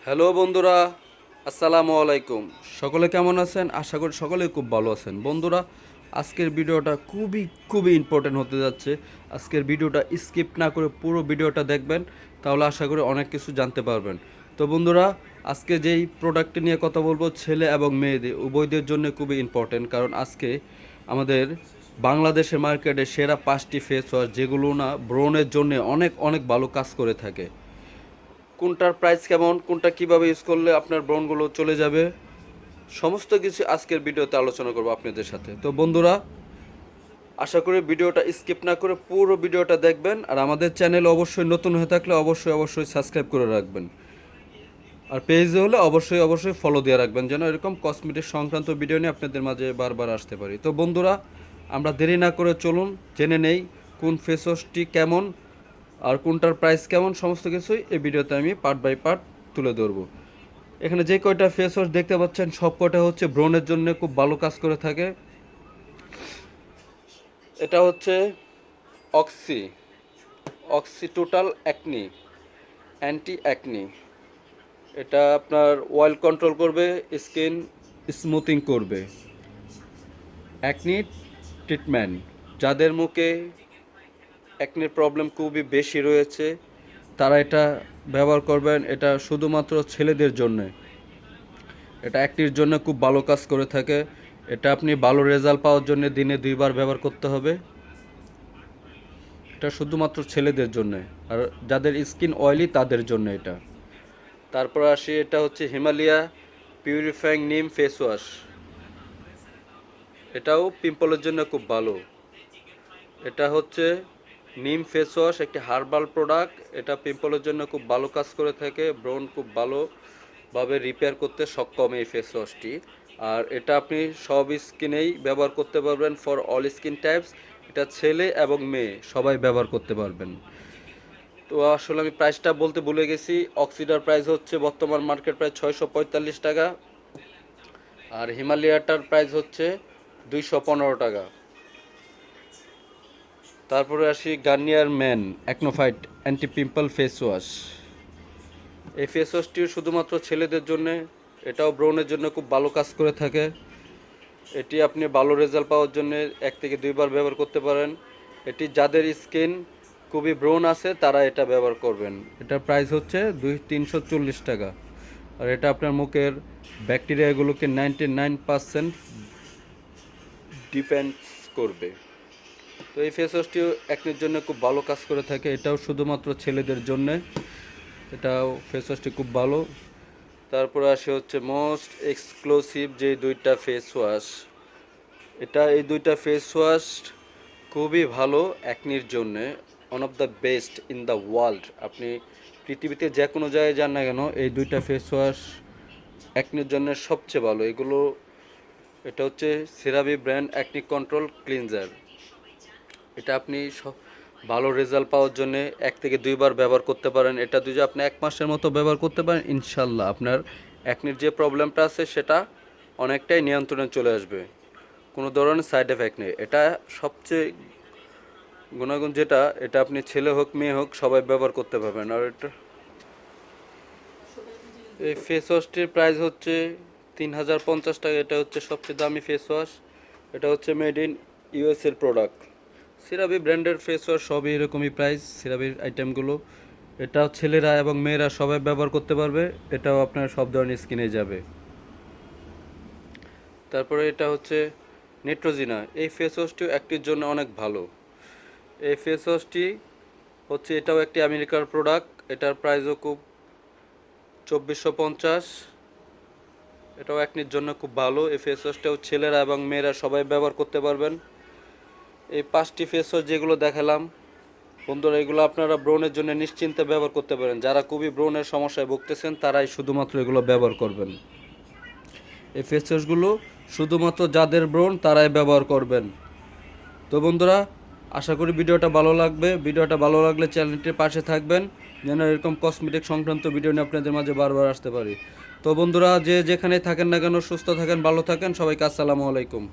Hello বন্ধুরা, আসসালামু আলাইকুম। সকলে কেমন আছেন? আশা করি সকলেই খুব ভালো আছেন। বন্ধুরা, আজকের ভিডিওটা খুবই ইম্পর্টেন্ট হতে যাচ্ছে। আজকের ভিডিওটা স্কিপ না করে পুরো ভিডিওটা দেখবেন, তাহলে আশা করি অনেক কিছু জানতে পারবেন। তো বন্ধুরা, আজকে যেই প্রোডাক্টটি নিয়ে কথা বলবো, ছেলে এবং মেয়েদের উভয়দের জন্য খুবই ইম্পর্টেন্ট। কারণ আজকে আমাদের বাংলাদেশের মার্কেটে সেরা 5টি ফেস ওয়াশ, যেগুলো না ব্রণের জন্য অনেক অনেক ভালো কাজ করে থাকে। কোনটার প্রাইস কেমন, কোনটা কিভাবে ইউজ করলে আপনার ব্রণগুলো চলে যাবে, সমস্ত কিছু আজকের ভিডিওতে আলোচনা করব আপনাদের সাথে। তো বন্ধুরা, আশা করি ভিডিওটা স্কিপ না করে পুরো ভিডিওটা দেখবেন। আর আমাদের চ্যানেল অবশ্যই নতুন হয়ে থাকলে অবশ্যই সাবস্ক্রাইব করে রাখবেন। আর পেজে হলে অবশ্যই ফলো দিয়ে রাখবেন, যেন এরকম কসমেটিক সংক্রান্ত ভিডিও নিয়ে আপনাদের মাঝে বারবার আসতে পারি। তো বন্ধুরা, আমরা দেরি না করে চলুন জেনে নেই কোন ফেস ওয়াশটি কেমন আর কোনটার প্রাইস কেমন। সমস্ত কিছুই এই ভিডিওতে আমি পার্ট বাই পার্ট তুলে ধরবো। এখানে যে কয়টা ফেস ওয়াশ দেখতে পাচ্ছেন, সব কয়টা হচ্ছে ব্রণের জন্য খুব ভালো কাজ করে থাকে। এটা হচ্ছে oxy oxy total acne, anti acne. এটা আপনার অয়েল কন্ট্রোল করবে, স্কিন স্মুথিং করবে। অ্যাকনি ট্রিটমেন্ট, যাদের মুখে অ্যাকনির প্রবলেম খুবই বেশি রয়েছে, তারা এটা ব্যবহার করবেন। এটা শুধুমাত্র ছেলেদের জন্য। এটা অ্যাকনির জন্য খুব ভালো কাজ করে থাকে। এটা আপনি ভালো রেজাল্ট পাওয়ার জন্য দিনে 2বার ব্যবহার করতে হবে। এটা শুধুমাত্র ছেলেদের জন্য, আর যাদের স্কিন অয়েলি তাদের জন্য এটা। তারপর আসি, এটা হচ্ছে হিমালয়া পিউরিফাইং নিম ফেস ওয়াশ। এটাও পিম্পলের জন্য খুব ভালো। এটা হচ্ছে নিম ফেস ওয়াশ, একটি হার্বাল প্রোডাক্ট। এটা পিম্পলের জন্য খুব ভালো কাজ করে থাকে, ব্রণ খুব ভালোভাবে রিপেয়ার করতে সক্ষম এই ফেস ওয়াশটি। আর এটা আপনি সব স্কিনেই ব্যবহার করতে পারবেন, ফর অল স্কিন টাইপস। এটা ছেলে এবং মেয়ে সবাই ব্যবহার করতে পারবেন। তো আসলে আমি প্রাইসটা বলতে ভুলে গেছি। অক্সিডার প্রাইস হচ্ছে বর্তমান মার্কেট প্রাইস 645 টাকা, আর হিমালয়াটার প্রাইস হচ্ছে 215 টাকা। তারপরে আসি Garnier man acnofight anti pimple face wash. এই ফেস ওয়াশটিও শুধুমাত্র ছেলেদের জন্য। এটাও ব্রণের জন্য খুব ভালো কাজ করে থাকে। এটি আপনি ভালো রেজাল্ট পাওয়ার জন্য 1 থেকে 2বার ব্যবহার করতে পারেন। এটি যাদের স্কিন খুবই ব্রণ আছে তারা এটা ব্যবহার করবেন। এটার প্রাইস হচ্ছে 340 টাকা। আর এটা আপনার মুখের ব্যাকটেরিয়াগুলোকে 99% ডিফেন্স করবে। তো এই ফেস ওয়াশটিও একনির জন্য খুব ভালো কাজ করে থাকে। এটাও শুধুমাত্র ছেলেদের জন্যে। এটাও ফেস ওয়াশটি খুব ভালো। তারপরে আসে হচ্ছে মোস্ট এক্সক্লুসিভ যে 2টা ফেস ওয়াশ। এই 2টা ফেস ওয়াশ খুবই ভালো একনির জন্যে, one of the best in the world. আপনি পৃথিবীতে যে কোনো জায়গায় যান না কেন, এই 2টা ফেস ওয়াশ একনির জন্য সবচেয়ে ভালো। এটা হচ্ছে সেরাভি ব্র্যান্ড অ্যাকনি কন্ট্রোল ক্লিনজার। এটা আপনি ভালো রেজাল্ট পাওয়ার জন্য 1 থেকে 2বার ব্যবহার করতে পারেন। এটা যদি আপনি 1 মাসের মতো ব্যবহার করতে পারেন, ইনশাল্লাহ আপনার অ্যাকনির যে প্রবলেমটা আছে সেটা অনেকটাই নিয়ন্ত্রণে চলে আসবে। কোনো ধরনের সাইড এফেক্ট নেই। এটা সবচেয়ে গুণাগুণ যেটা, এটা আপনি ছেলে হোক মেয়ে হোক সবাই ব্যবহার করতে পারবেন। আর এই ফেস ওয়াশটির প্রাইস হচ্ছে 3050 টাকা। এটা হচ্ছে সবচেয়ে দামি ফেস ওয়াশ। এটা হচ্ছে মেড ইন ইউএসএর প্রোডাক্ট। সিরাবি ব্র্যান্ডের ফেস ওয়াশ সবই এরকমই প্রাইস, সিরাবির আইটেমগুলো। এটাও ছেলেরা এবং মেয়েরা সবাই ব্যবহার করতে পারবে। এটাও আপনার সব ধরনের স্কিনে যাবে। তারপরে এটা হচ্ছে নেট্রোজিনা। এই ফেস ওয়াশটিও একটির জন্য অনেক ভালো। এই ফেস ওয়াশটি হচ্ছে, এটাও একটি আমেরিকার প্রোডাক্ট। এটার প্রাইসও খুব 2450। এটাও একনির জন্য খুব ভালো। এই ফেস ওয়াশটাও ছেলেরা এবং মেয়েরা সবাই ব্যবহার করতে পারবেন। এই 5টি ফেস ওয়াশ যেগুলো দেখালাম বন্ধুরা, এগুলো আপনারা ব্রণের জন্য নিশ্চিন্তে ব্যবহার করতে পারেন। যারা খুবই ব্রণের সমস্যায় ভুগতেছেন তারাই শুধুমাত্র এগুলো ব্যবহার করবেন। এই ফেস ওয়াশগুলো শুধুমাত্র যাদের ব্রণ তারাই ব্যবহার করবেন। তো বন্ধুরা, আশা করি ভিডিওটা ভালো লাগবে। ভিডিওটা ভালো লাগলে চ্যানেলটির পাশে থাকবেন, যেন এরকম কসমেটিক সংক্রান্ত ভিডিও নিয়ে আপনাদের মাঝে বারবার আসতে পারি। তো বন্ধুরা, যে যেখানেই থাকেন না কেন, সুস্থ থাকেন, ভালো থাকেন। সবাইকে আসসালামু আলাইকুম।